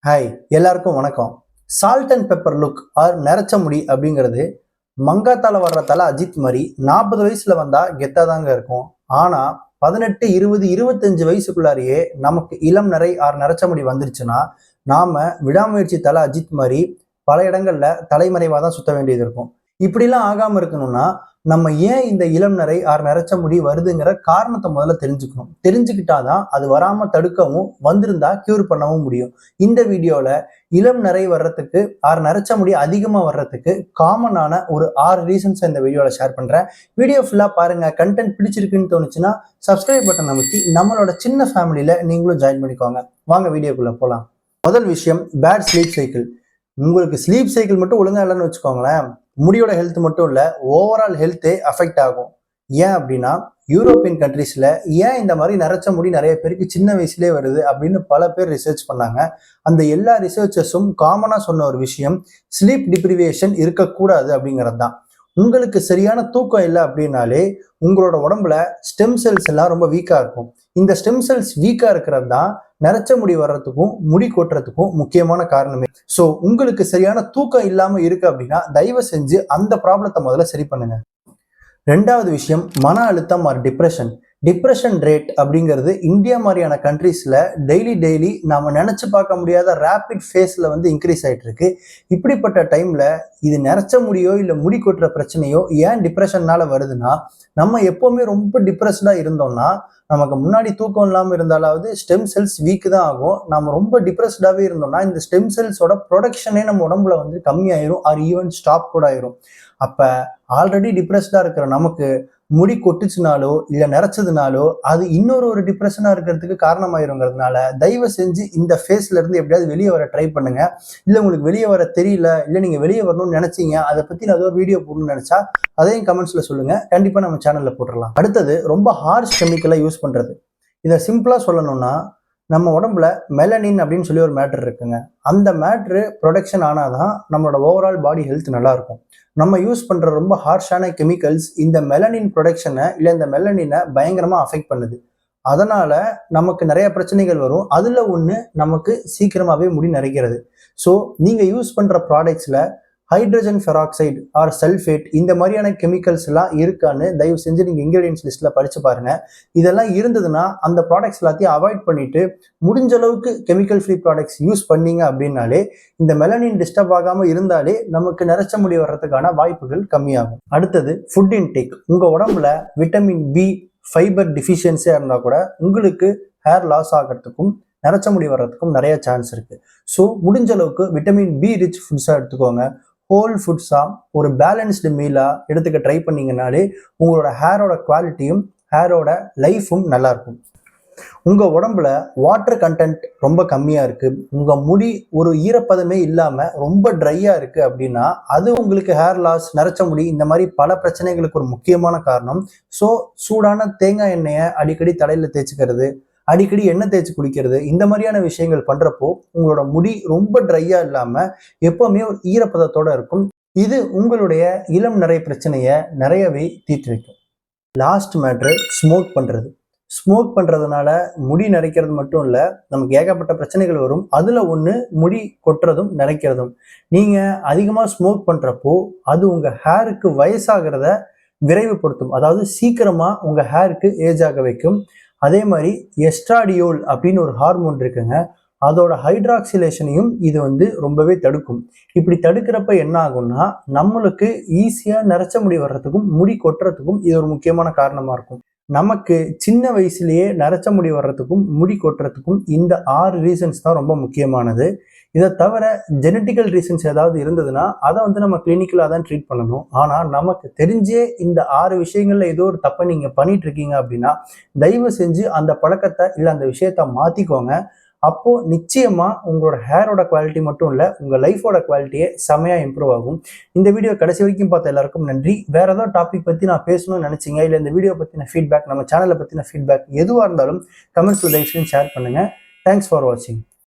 Hi, எல்லாருக்கும் வணக்கம். Salt and pepper look or நரைச்ச முடி அப்படிங்கிறது மங்காத்தால வர்ற தலை அஜித் மாதிரி 40 வயசுல வந்தா கெத்தாதாங்க இருக்கும். ஆனா 18, 20, 25 வயசுக்குள்ளாரியே நமக்கு இளம் நிறை ஆர் நரைச்ச முடி வந்துருச்சுன்னா நாம விடாமுயற்சி தலை அஜித் மாதிரி பல இடங்கள்ல தலைமறைவாக தான் சுத்த வேண்டியது இருக்கும். இப்படிலாம் ஆகாம இருக்கணும்னா நம்ம ஏன் இந்த இளம் நிறை ஆர் நரைச்ச முடி வருதுங்கிற காரணத்தை முதல்ல தெரிஞ்சுக்கணும். தெரிஞ்சுக்கிட்டாதான் அது வராம தடுக்கவும் வந்திருந்தா கியூர் பண்ணவும் முடியும். இந்த வீடியோல இளம் நிறை வர்றதுக்கு ஆர் நரைச்ச முடி அதிகமா வர்றதுக்கு காமனான ஒரு 6 ரீசன்ஸ் இந்த வீடியோல ஷேர் பண்றேன். வீடியோ ஃபுல்லா பாருங்க. கண்டென்ட் பிடிச்சிருக்குன்னு தோணுச்சுன்னா சப்ஸ்கிரைப் பட்டன் அமைத்தி நம்மளோட சின்ன ஃபேமிலியில நீங்களும் ஜாயின் பண்ணிக்கோங்க. வாங்க வீடியோக்குள்ள போலாம். முதல் விஷயம், பேட் ஸ்லீப் சைக்கிள். உங்களுக்கு ஸ்லீப் சைக்கிள் மட்டும் ஒழுங்கா இல்லைன்னு வச்சுக்கோங்களேன், முடியோட ஹெல்த் மட்டும் இல்லை, ஓவரால் ஹெல்த்தே அஃபெக்ட் ஆகும். ஏன் அப்படின்னா, யூரோப்பியன் கண்ட்ரீஸ்ல ஏன் இந்த மாதிரி நரைச்ச முடி நிறைய பேருக்கு சின்ன வயசுலேயே வருது அப்படின்னு பல பேர் ரிசர்ச் பண்ணாங்க. அந்த எல்லா ரிசர்ச்சர்ஸும் காமனா சொன்ன ஒரு விஷயம், ஸ்லீப் டிப்ரிவேஷன் இருக்கக்கூடாது அப்படிங்கிறது தான். உங்களுக்கு சரியான தூக்கம் இல்லை அப்படின்னாலே உங்களோட உடம்புல ஸ்டெம் செல்ஸ் எல்லாம் ரொம்ப வீக்கா இருக்கும். இந்த ஸ்டெம் செல்ஸ் வீக்கா இருக்கிறது தான் நரைச்ச முடி வர்றதுக்கும் முடி கொட்டுறதுக்கும் முக்கியமான காரணமே. ஸோ உங்களுக்கு சரியான தூக்கம் இல்லாம இருக்கு அப்படின்னா தயவு செஞ்சு அந்த ப்ராப்ளத்தை முதல்ல சரி பண்ணுங்க. ரெண்டாவது விஷயம், மன அழுத்தம் ஆர் டிப்ரெஷன். டிப்ரெஷன் ரேட் அப்படிங்கிறது இந்தியா மாதிரியான கண்ட்ரீஸ்ல டெய்லி நாம நினைச்சு பார்க்க முடியாத ரேபிட் ஃபேஸ்ல இன்க்ரீஸ் ஆயிட்டு இருக்கு. இப்படிப்பட்ட டைம்ல இது நரைச்ச முடியோ இல்லை முடி கொட்டுற பிரச்சனையோ ஏன் டிப்ரெஷன்னால வருதுன்னா, நம்ம எப்பவுமே ரொம்ப டிப்ரெஸ்டா இருந்தோம்னா நமக்கு முன்னாடி தூக்கம் இல்லாமல் இருந்தாலாவது ஸ்டெம் செல்ஸ் வீக்கு தான் ஆகும். நம்ம ரொம்ப டிப்ரெஸ்டாகவே இருந்தோம்னா இந்த ஸ்டெம் செல்ஸோட ப்ரொடக்ஷனே நம்ம உடம்புல கம்மியாயிரும் ஆர் ஈவன் ஸ்டாப் கூட ஆயிரும். அப்போ ஆல்ரெடி டிப்ரெஸ்டாக இருக்கிற நமக்கு முடி கொட்டுச்சுனாலோ இல்லை நிறைச்சதுனாலோ அது இன்னொரு டிப்ரெஷனாக இருக்கிறதுக்கு காரணமாயிருங்கிறதுனால தயவு செஞ்சு இந்த ஃபேஸ்ல இருந்து எப்படியாவது வெளியே வர ட்ரை பண்ணுங்க. இல்லை உங்களுக்கு வெளியே வர தெரியல, இல்லை நீங்கள் வெளியே வரணும்னு நினைச்சீங்க, அதை பற்றி நான் ஏதோ ஒரு வீடியோ போடணும்னு நினைச்சா அதையும் கமெண்ட்ஸ்ல சொல்லுங்க. கண்டிப்பாக நம்ம சேனல்ல போட்டுடலாம். அடுத்தது, ரொம்ப ஹார்ஷ் கெமிக்கலை யூஸ் பண்றது. இதை சிம்பிளா சொல்லணும்னா, நம்ம உடம்புல மெலனின் அப்படின்னு சொல்லி ஒரு மேட்டர் இருக்குங்க. அந்த மேட்ரு ப்ரொடக்ஷன் ஆனாதான் நம்மளோட ஓவரால் பாடி ஹெல்த் நல்லா இருக்கும். நம்ம யூஸ் பண்ற ரொம்ப ஹார்ஷான கெமிக்கல்ஸ் இந்த மெலனின் ப்ரொடக்ஷனை இல்லை இந்த மெலனினை பயங்கரமா அஃபெக்ட் பண்ணுது. அதனால நமக்கு நிறைய பிரச்சனைகள் வரும். அதுல ஒண்ணு நமக்கு சீக்கிரமாவே முடி நரைக்கிறது. ஸோ நீங்க யூஸ் பண்ற ப்ராடக்ட்ஸ்ல ஹைட்ரஜன் பெராக்சைடு ஆர் சல்ஃபேட் இந்த மாதிரியான கெமிக்கல்ஸ் எல்லாம் இருக்கான்னு தயவு செஞ்சு நீங்க இன்கிரீடியன்ஸ் லிஸ்ட்ல படிச்சு பாருங்க. இதெல்லாம் இருந்ததுன்னா அந்த ப்ராடக்ட்ஸ் எல்லாத்தையும் அவாய்ட் பண்ணிட்டு முடிஞ்ச அளவுக்கு கெமிக்கல் ஃப்ரீ ப்ராடக்ட்ஸ் யூஸ் பண்ணீங்க அப்படின்னாலே இந்த மெலனின் டிஸ்டர்ப் ஆகாம இருந்தாலே நமக்கு நரைச்ச முடி வர்றதுக்கான வாய்ப்புகள் கம்மியாகும். அடுத்தது, ஃபுட் இன்டேக். உங்க உடம்புல விட்டமின் பி ஃபைபர் டிஃபிஷியன்சியா இருந்தா கூட உங்களுக்கு ஹேர் லாஸ் ஆகிறதுக்கும் நரைச்ச முடி வர்றதுக்கும் நிறைய சான்ஸ் இருக்கு. ஸோ முடிஞ்ச அளவுக்கு விட்டமின் பி ரிச் ஃபுட்ஸா எடுத்துக்கோங்க. ஹோல் ஃபுட்ஸா ஒரு பேலன்ஸ்டு மீலா எடுத்துக்க ட்ரை பண்ணீங்கன்னாலே உங்களோட ஹேரோட குவாலிட்டியும் ஹேரோட லைஃபும் நல்லா இருக்கும். உங்க உடம்புல வாட்டர் கண்டென்ட் ரொம்ப கம்மியா இருக்கு, உங்க முடி ஒரு ஈரப்பதமே இல்லாம ரொம்ப ட்ரையா இருக்கு அப்படின்னா அது உங்களுக்கு ஹேர் லாஸ், நரைச்ச முடி இந்த மாதிரி பல பிரச்சனைகளுக்கு ஒரு முக்கியமான காரணம். ஸோ சூடான தேங்காய் எண்ணெயை அடிக்கடி தலையில தேய்ச்சிக்கிறது, அடிக்கடி எண்ணெய் தேய்ச்சி குளிக்கிறது, இந்த மாதிரியான விஷயங்கள் பண்றப்போ உங்களோட முடி ரொம்ப ட்ரையா இல்லாம எப்பவுமே ஒரு ஈரப்பதத்தோட இருக்கும். இது உங்களுடைய இளம் நிறை பிரச்சனையை நிறையவே தீர்த்து வைக்கும். லாஸ்ட் மேட்ரு, ஸ்மோக் பண்றது. ஸ்மோக் பண்றதுனால முடி நரைக்கிறது மட்டும் இல்ல, நமக்கு ஏகப்பட்ட பிரச்சனைகள் வரும். அதுல ஒண்ணு முடி கொட்டுறதும் நரைக்கிறதும். நீங்க அதிகமா ஸ்மோக் பண்றப்போ அது உங்க ஹேருக்கு வயசாகிறத விரைவுபடுத்தும். அதாவது சீக்கிரமா உங்க ஹேருக்கு ஏஜ் ஆக வைக்கும். அதே மாதிரி எஸ்ட்ராடியோல் அப்படின்னு ஒரு ஹார்மோன் இருக்குங்க, அதோட ஹைட்ராக்சிலேஷனையும் இது ரொம்பவே தடுக்கும். இப்படி தடுக்கிறப்ப என்ன ஆகும்னா நம்மளுக்கு ஈஸியா நரைச்ச முடி வர்றதுக்கும் முடி கொட்டுறதுக்கும் இது ஒரு முக்கியமான காரணமா இருக்கும். நமக்கு சின்ன வயசுலயே நரைச்ச முடி வர்றதுக்கும் முடி கொட்டுறதுக்கும் இந்த 6 ரீசன்ஸ் தான் ரொம்ப முக்கியமானது. இதை தவிர ஜெனட்டிக்கல் ரீசன்ஸ் ஏதாவது இருந்ததுன்னா அதை நம்ம கிளினிக்கலாக தான் ட்ரீட் பண்ணணும். ஆனால் நமக்கு தெரிஞ்சே இந்த 6 விஷயங்கள்ல ஏதோ ஒரு தப்பை நீங்கள் பண்ணிட்டு இருக்கீங்க அப்படின்னா தயவு செஞ்சு அந்த பழக்கத்தை இல்லை அந்த விஷயத்த மாற்றிக்கோங்க. அப்போ நிச்சயமா உங்களோட ஹேரோட குவாலிட்டி மட்டும் இல்லை, உங்கள் லைஃபோட குவாலிட்டியே செமையாக இம்ப்ரூவ் ஆகும். இந்த வீடியோ கடைசி வரைக்கும் பார்த்த எல்லாருக்கும் நன்றி. வேற ஏதாவது டாபிக் பற்றி நான் பேசணும்னு நினச்சிங்க, இல்லை இந்த வீடியோ பற்றின ஃபீட்பேக், நம்ம சேனலை பற்றின ஃபீட்பேக் எதுவாக இருந்தாலும் கமெண்ட்ஸில் தயவு செஞ்சு ஷேர் பண்ணுங்கள். தேங்க்ஸ் ஃபார் வாட்சிங்.